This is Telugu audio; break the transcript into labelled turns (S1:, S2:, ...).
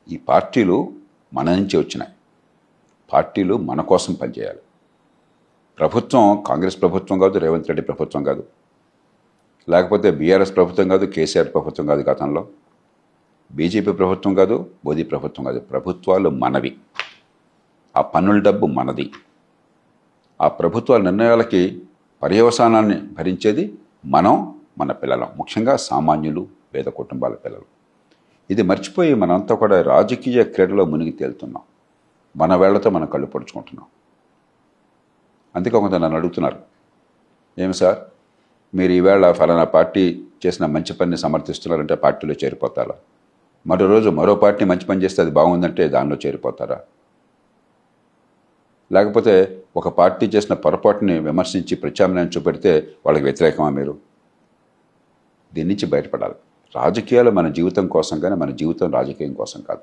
S1: ఈ పార్టీలు మన నుంచి వచ్చినాయి. పార్టీలు మన కోసం పనిచేయాలి. ప్రభుత్వం కాంగ్రెస్ ప్రభుత్వం కాదు, రేవంత్ రెడ్డి ప్రభుత్వం కాదు, లేకపోతే బీఆర్ఎస్ ప్రభుత్వం కాదు, కేసీఆర్ ప్రభుత్వం కాదు, గతంలో బీజేపీ ప్రభుత్వం కాదు, మోదీ ప్రభుత్వం కాదు. ప్రభుత్వాలు మనవి. ఆ పన్నుల డబ్బు మనది. ఆ ప్రభుత్వాల నిర్ణయాలకి పర్యవసానాన్ని భరించేది మనం, మన పిల్లలం, ముఖ్యంగా సామాన్యులు, పేద కుటుంబాల పిల్లలు. ఇది మర్చిపోయి మనంతా కూడా రాజకీయ క్రీడలో మునిగి తేలుతున్నాం. మన వేళ్లతో మనం కళ్ళు పొడుచుకుంటున్నాం. అందుకే కొంత నన్ను అడుగుతున్నారు, ఏమి సార్ మీరు ఈవేళ ఫలానా పార్టీ చేసిన మంచి పనిని సమర్థిస్తున్నారంటే పార్టీలో చేరిపోతారా? మరో రోజు మరో పార్టీ మంచి పని చేస్తే అది బాగుందంటే దానిలో చేరిపోతారా? లేకపోతే ఒక పార్టీ చేసిన పొరపాటుని విమర్శించి ప్రత్యామ్నాయం చూపెడితే వాళ్ళకి వ్యతిరేకమా మీరు? దీని నుంచి బయటపడాలి. రాజకీయాలు మన జీవితం కోసం కానీ మన జీవితం రాజకీయం కోసం కాదు.